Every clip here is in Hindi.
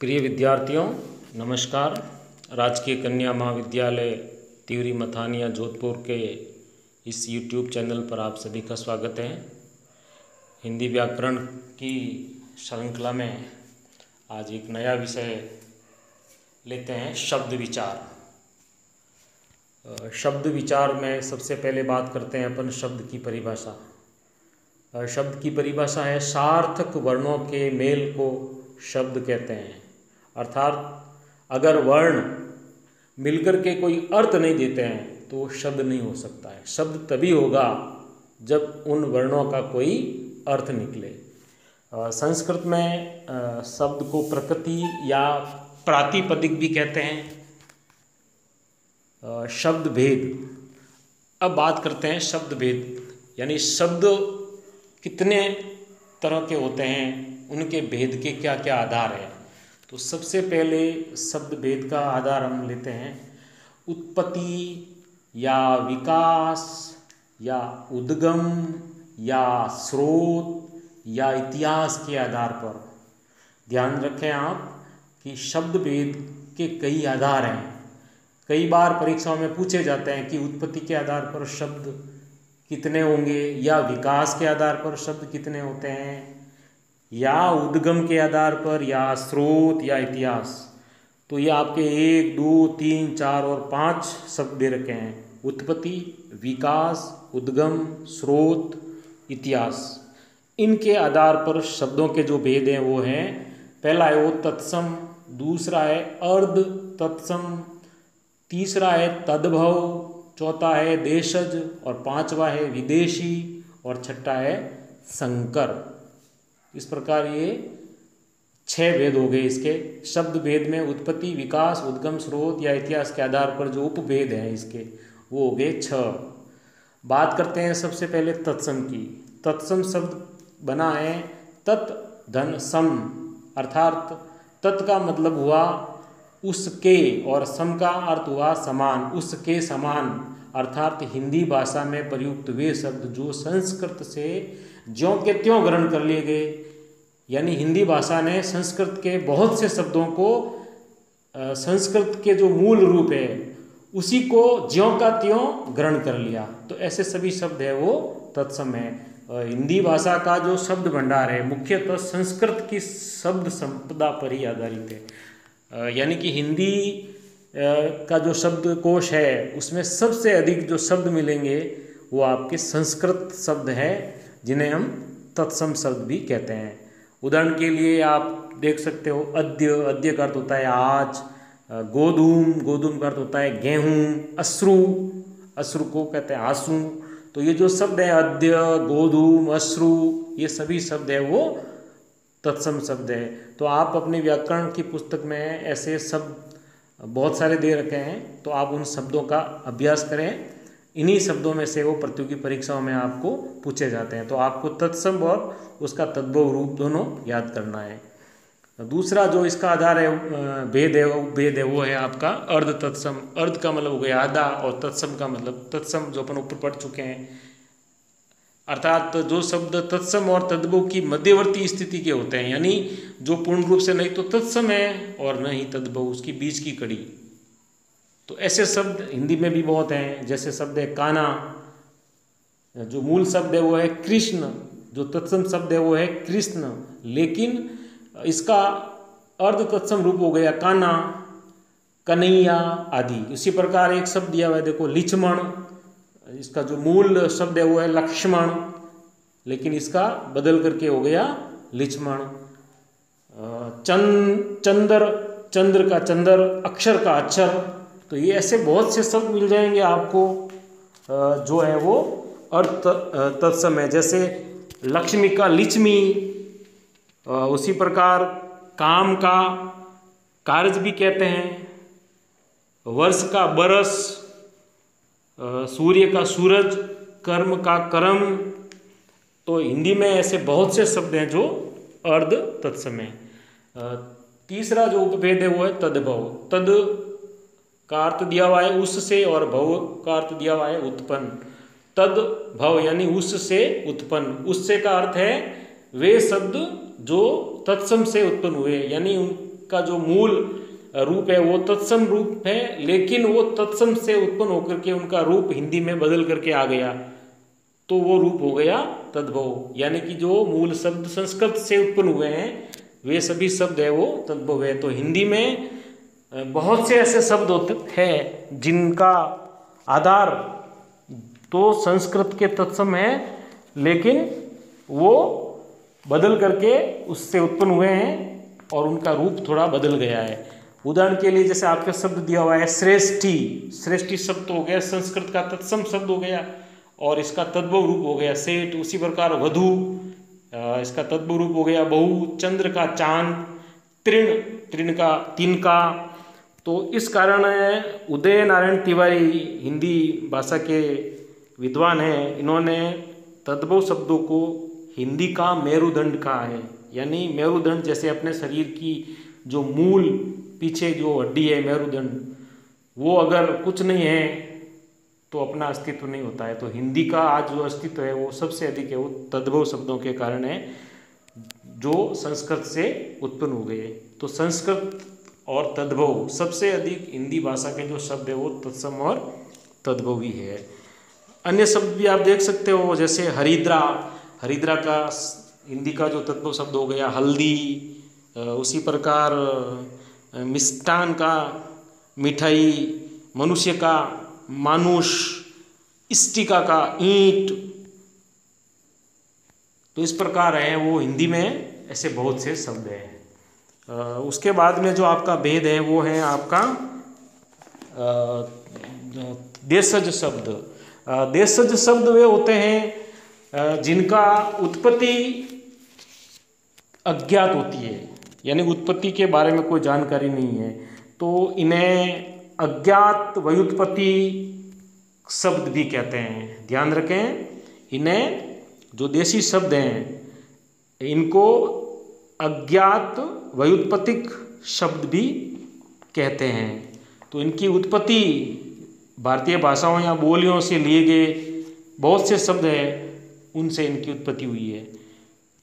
प्रिय विद्यार्थियों, नमस्कार। राजकीय कन्या महाविद्यालय तिवरी मथानिया जोधपुर के इस YouTube चैनल पर आप सभी का स्वागत है। हिंदी व्याकरण की श्रृंखला में आज एक नया विषय लेते हैं, शब्द विचार। शब्द विचार में सबसे पहले बात करते हैं अपन शब्द की परिभाषा। शब्द की परिभाषा है सार्थक वर्णों के मेल को शब्द कहते हैं। अर्थात अगर वर्ण मिलकर के कोई अर्थ नहीं देते हैं तो शब्द नहीं हो सकता है। शब्द तभी होगा जब उन वर्णों का कोई अर्थ निकले। संस्कृत में शब्द को प्रकृति या प्रातिपदिक भी कहते हैं। शब्द भेद। अब बात करते हैं शब्द भेद, यानी शब्द कितने तरह के होते हैं, उनके भेद के क्या क्या आधार है। तो सबसे पहले शब्द भेद का आधार हम लेते हैं उत्पत्ति या विकास या उद्गम या स्रोत या इतिहास के आधार पर। ध्यान रखें आप कि शब्द भेद के कई आधार हैं। कई बार परीक्षाओं में पूछे जाते हैं कि उत्पत्ति के आधार पर शब्द कितने होंगे, या विकास के आधार पर शब्द कितने होते हैं, या उद्गम के आधार पर, या स्रोत या इतिहास। तो ये आपके 1, 2, 3, 4 और 5 शब्द दे रखे हैं। उत्पत्ति, विकास, उद्गम, स्रोत, इतिहास। इनके आधार पर शब्दों के जो भेद हैं वो हैं, पहला है वो तत्सम, दूसरा है अर्ध तत्सम, तीसरा है तद्भव, चौथा है देशज और पांचवा है विदेशी और छठा है संकर। इस प्रकार ये 6 भेद हो गए इसके। शब्द भेद में उत्पत्ति, विकास, उद्गम, स्रोत या इतिहास के आधार पर जो उपभेद हैं इसके, वो हो गए 6। बात करते हैं सबसे पहले तत्सम की। तत्सम शब्द बना है तत् धन सम, अर्थात तत् का मतलब हुआ उसके और सम का अर्थ हुआ समान, उसके समान। अर्थात हिंदी भाषा में प्रयुक्त वे शब्द जो संस्कृत से ज्यों के त्यों ग्रहण कर लिए गए, यानी हिंदी भाषा ने संस्कृत के बहुत से शब्दों को संस्कृत के जो मूल रूप है उसी को ज्यों का त्यों ग्रहण कर लिया। तो ऐसे सभी शब्द है वो तत्सम है। हिंदी भाषा का जो शब्द भंडार है मुख्यतः संस्कृत की शब्द संपदा पर ही आधारित है। यानी कि हिंदी का जो शब्द कोश है उसमें सबसे अधिक जो शब्द मिलेंगे वो आपके संस्कृत शब्द हैं, जिन्हें हम तत्सम शब्द भी कहते हैं। उदाहरण के लिए आप देख सकते हो अद्य, अद्य का अर्थ होता है आज। गोधूम, गोधूम का अर्थ होता है गेहूँ। अश्रु, अश्रु को कहते हैं आंसू। तो ये जो शब्द है अद्य, गोधूम, अश्रु, ये सभी शब्द है वो तत्सम शब्द है। तो आप अपने व्याकरण की पुस्तक में ऐसे शब्द बहुत सारे दे रखे हैं, तो आप उन शब्दों का अभ्यास करें। इन्हीं शब्दों में से वो प्रतियोगी परीक्षाओं में आपको पूछे जाते हैं। तो आपको तत्सम और उसका तद्भव रूप दोनों याद करना है। दूसरा जो इसका आधार है भेद है वो है आपका अर्ध तत्सम। अर्ध का मतलब हो गया आधा और तत्सम का मतलब तत्सम जो अपन ऊपर पढ़ चुके हैं। अर्थात जो शब्द तत्सम और तद्भव की मध्यवर्ती स्थिति के होते हैं, यानी जो पूर्ण रूप से नहीं तो तत्सम है और न ही तद्भव, उसकी बीच की कड़ी। तो ऐसे शब्द हिंदी में भी बहुत हैं। जैसे शब्द है कान्हा, जो मूल शब्द है वो है कृष्ण, जो तत्सम शब्द है वो है कृष्ण, लेकिन इसका अर्ध तत्सम रूप हो गया कान्हा, कन्हैया आदि। उसी प्रकार एक शब्द दिया हुआ है देखो लिच्छमण, इसका जो मूल शब्द है वो है लक्ष्मण, लेकिन इसका बदल करके हो गया लिच्छमण। चंद्र, चंद्र का चंद्र, अक्षर का अक्षर। तो ये ऐसे बहुत से शब्द मिल जाएंगे आपको जो है वो अर्थ तत्सम है। जैसे लक्ष्मी का लिच्छमी, उसी प्रकार काम का कार्य भी कहते हैं, वर्ष का बरस, सूर्य का सूरज, कर्म का कर्म। तो हिंदी में ऐसे बहुत से शब्द हैं जो अर्ध तत्सम है। तीसरा जो उपभेद है वो है तद्भव। तद का अर्थ दिया हुआ है उससे और भव का अर्थ दिया हुआ है उत्पन्न। तद भव यानी उससे उत्पन्न। उससे का अर्थ है वे शब्द जो तत्सम से उत्पन्न हुए, यानी का जो मूल रूप है वो तत्सम रूप है, लेकिन वो तत्सम से उत्पन्न होकर के उनका रूप हिंदी में बदल करके आ गया, तो वो रूप हो गया तद्भव। यानी कि जो मूल शब्द संस्कृत से उत्पन्न हुए हैं वे सभी शब्द है वो तद्भव है। तो हिंदी में बहुत से ऐसे शब्द होते हैं जिनका आधार तो संस्कृत के तत्सम है, लेकिन वो बदल करके उससे उत्पन्न हुए हैं और उनका रूप थोड़ा बदल गया है। उदाहरण के लिए जैसे आपका शब्द दिया हुआ है श्रेष्ठी, श्रेष्ठी शब्द हो गया संस्कृत का तत्सम शब्द हो गया और इसका तद्भव रूप हो गया सेठ। उसी प्रकार वधु, इसका तद्भव रूप हो गया बहू, चंद्र का चांद, तृण, तृण का तिनका। तो इस कारण उदय नारायण तिवारी हिंदी भाषा के विद्वान हैं, इन्होंने तद्भव शब्दों को हिंदी का मेरुदंड कहा है। यानी मेरुदंड जैसे अपने शरीर की जो मूल पीछे जो हड्डी है मेरुदंड, वो अगर कुछ नहीं है तो अपना अस्तित्व नहीं होता है। तो हिंदी का आज जो अस्तित्व है वो सबसे अधिक है वो तद्भव शब्दों के कारण है जो संस्कृत से उत्पन्न हो गए। तो संस्कृत और तद्भव सबसे अधिक हिंदी भाषा के जो शब्द है वो तत्सम और तद्भव ही है। अन्य शब्द भी आप देख सकते हो जैसे हरिद्रा, हरिद्रा का हिंदी का जो तद्भव शब्द हो गया हल्दी। उसी प्रकार मिष्टान का मिठाई, मनुष्य का मानुष, इष्टिका का ईंट। तो इस प्रकार है वो हिंदी में ऐसे बहुत से शब्द हैं। उसके बाद में जो आपका भेद है वो है आपका देशज शब्द। देशज शब्द वे होते हैं जिनका उत्पत्ति अज्ञात होती है, यानी उत्पत्ति के बारे में कोई जानकारी नहीं है, तो इन्हें अज्ञात व्युत्पत्ति शब्द भी कहते हैं। ध्यान रखें, इन्हें जो देशी शब्द हैं इनको अज्ञात व्युत्पत्तिक शब्द भी कहते हैं। तो इनकी उत्पत्ति भारतीय भाषाओं या बोलियों से लिए गए बहुत से शब्द हैं, उनसे इनकी उत्पत्ति हुई है।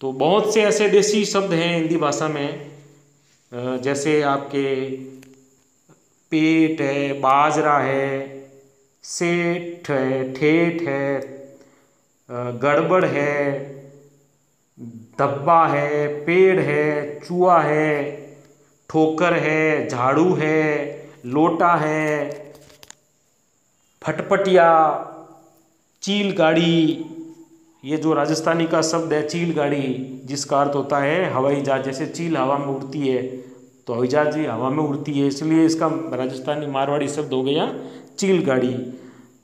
तो बहुत से ऐसे देशी शब्द हैं हिंदी भाषा में, जैसे आपके पेट है, बाजरा है, सेठ है, ठेठ है, गड़बड़ है, धब्बा है, पेड़ है, चूहा है, ठोकर है, झाड़ू है, लोटा है, फटपटिया, चील गाड़ी। ये जो राजस्थानी का शब्द है चील गाड़ी, जिसका अर्थ होता है हवाई जहाज। जैसे चील हवा में उड़ती है तो हवाई जहाज ही हवा में उड़ती है, इसलिए इसका राजस्थानी मारवाड़ी शब्द हो गया चील गाड़ी।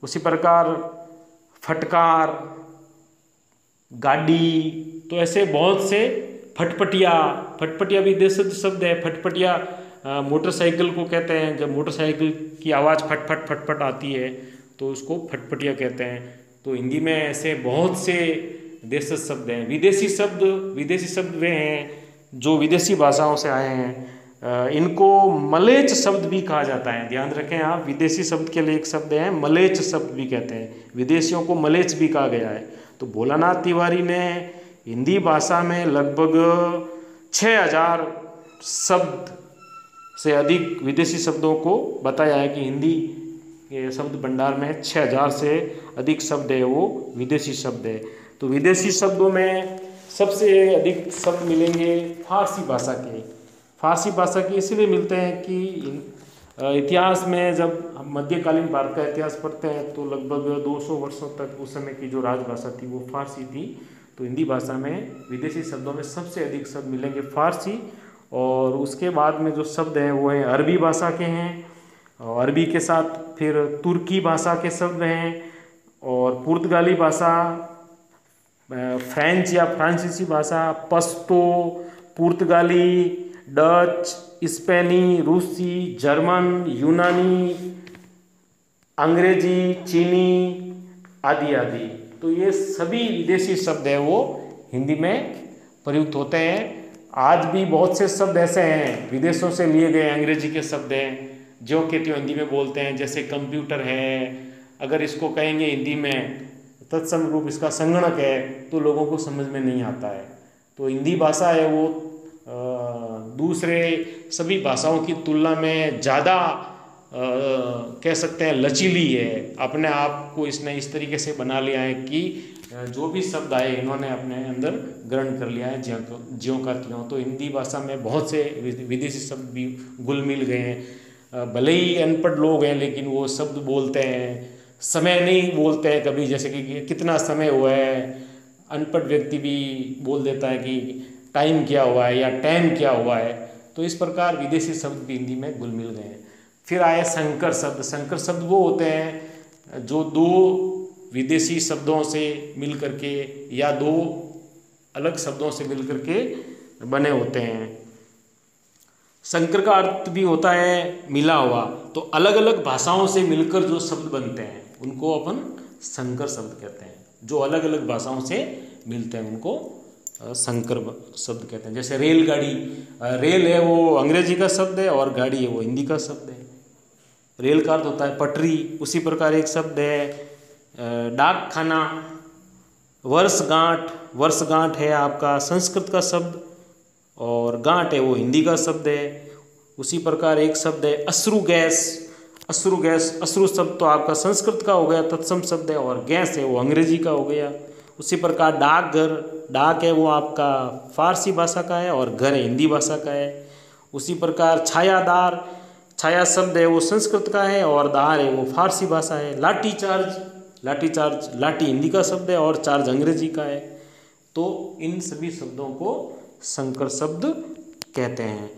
उसी प्रकार फटकार, गाड़ी। तो ऐसे बहुत से फटपटिया, फटपटिया भी देशज शब्द है। फटपटिया मोटरसाइकिल को कहते हैं, जब मोटरसाइकिल की आवाज़ फट फट फट फट आती है तो उसको फटपटिया कहते हैं। तो हिंदी में ऐसे बहुत से देशज शब्द हैं। विदेशी शब्द वे हैं जो विदेशी भाषाओं से आए हैं। इनको मलेच शब्द भी कहा जाता है। ध्यान रखें आप, विदेशी शब्द के लिए एक शब्द है मलेच शब्द भी कहते हैं, विदेशियों को मलेच भी कहा गया है। तो भोलानाथ तिवारी ने हिंदी भाषा में लगभग 6000 शब्द से अधिक विदेशी शब्दों को बताया है कि हिंदी के शब्द भंडार में 6000 से अधिक शब्द है वो विदेशी शब्द है। तो विदेशी शब्दों में सबसे अधिक शब्द मिलेंगे फारसी भाषा के। फारसी भाषा के इसलिए मिलते हैं कि इतिहास में जब हम मध्यकालीन भारत का इतिहास पढ़ते हैं तो लगभग 200 वर्षों तक उस समय की जो राजभाषा थी वो फारसी थी। तो हिंदी भाषा में विदेशी शब्दों में सबसे अधिक शब्द मिलेंगे फारसी, और उसके बाद में जो शब्द हैं वो हैं अरबी भाषा के हैं, और अरबी के साथ फिर तुर्की भाषा के शब्द हैं, और पुर्तगाली भाषा, फ्रेंच या फ्रांसीसी भाषा, पश्तो, पुर्तगाली, डच, स्पेनी, रूसी, जर्मन, यूनानी, अंग्रेजी, चीनी आदि आदि। तो ये सभी विदेशी शब्द हैं वो हिंदी में प्रयुक्त होते हैं। आज भी बहुत से शब्द ऐसे हैं विदेशों से लिए गए अंग्रेजी के शब्द हैं जो कि त्यो हिंदी में बोलते हैं। जैसे कंप्यूटर है, अगर इसको कहेंगे हिंदी में तत्सम रूप इसका संगणक है तो लोगों को समझ में नहीं आता है। तो हिंदी भाषा है वो दूसरे सभी भाषाओं की तुलना में ज़्यादा कह सकते हैं लचीली है। अपने आप को इसने इस तरीके से बना लिया है कि जो भी शब्द आए इन्होंने अपने अंदर ग्रहण कर लिया है ज्यों का त्यों। तो हिंदी भाषा में बहुत से विदेशी शब्द भी घुल मिल गए हैं। भले ही अनपढ़ लोग हैं लेकिन वो शब्द बोलते हैं। समय नहीं बोलते हैं कभी, जैसे कि कितना समय हुआ है, अनपढ़ व्यक्ति भी बोल देता है कि टाइम क्या हुआ है या टाइम क्या हुआ है। तो इस प्रकार विदेशी शब्द भी हिंदी में घुल मिल गए हैं। फिर आए संकर शब्द। संकर शब्द वो होते हैं जो दो विदेशी शब्दों से मिल करके या दो अलग शब्दों से मिल करके बने होते हैं। संकर का अर्थ भी होता है मिला हुआ। तो अलग अलग भाषाओं से मिलकर जो शब्द बनते हैं उनको अपन संकर शब्द कहते हैं। जो अलग अलग भाषाओं से मिलते हैं उनको संकर शब्द कहते हैं। जैसे रेलगाड़ी, रेल है वो अंग्रेजी का शब्द है और गाड़ी है वो हिंदी का शब्द है। रेल का अर्थ होता है पटरी। उसी प्रकार एक शब्द है डाक खाना। वर्षगांठ, वर्षगांठ है आपका संस्कृत का शब्द और गांठ है वो हिंदी का शब्द है। उसी प्रकार एक शब्द है अश्रु गैस। अश्रु गैस, अश्रु शब्द तो आपका संस्कृत का हो गया, तत्सम शब्द है, और गैस है वो अंग्रेजी का हो गया। उसी प्रकार डाकघर, डाक है वो आपका फारसी भाषा का है और घर है हिंदी भाषा का है। उसी प्रकार छायादार, छाया शब्द है वो संस्कृत का है और दार है वो फारसी भाषा है। लाठी चार्ज, लाठी चार्ज, लाठी हिंदी का शब्द है और चार्ज अंग्रेजी का है। तो इन सभी शब्दों को संकर शब्द कहते हैं।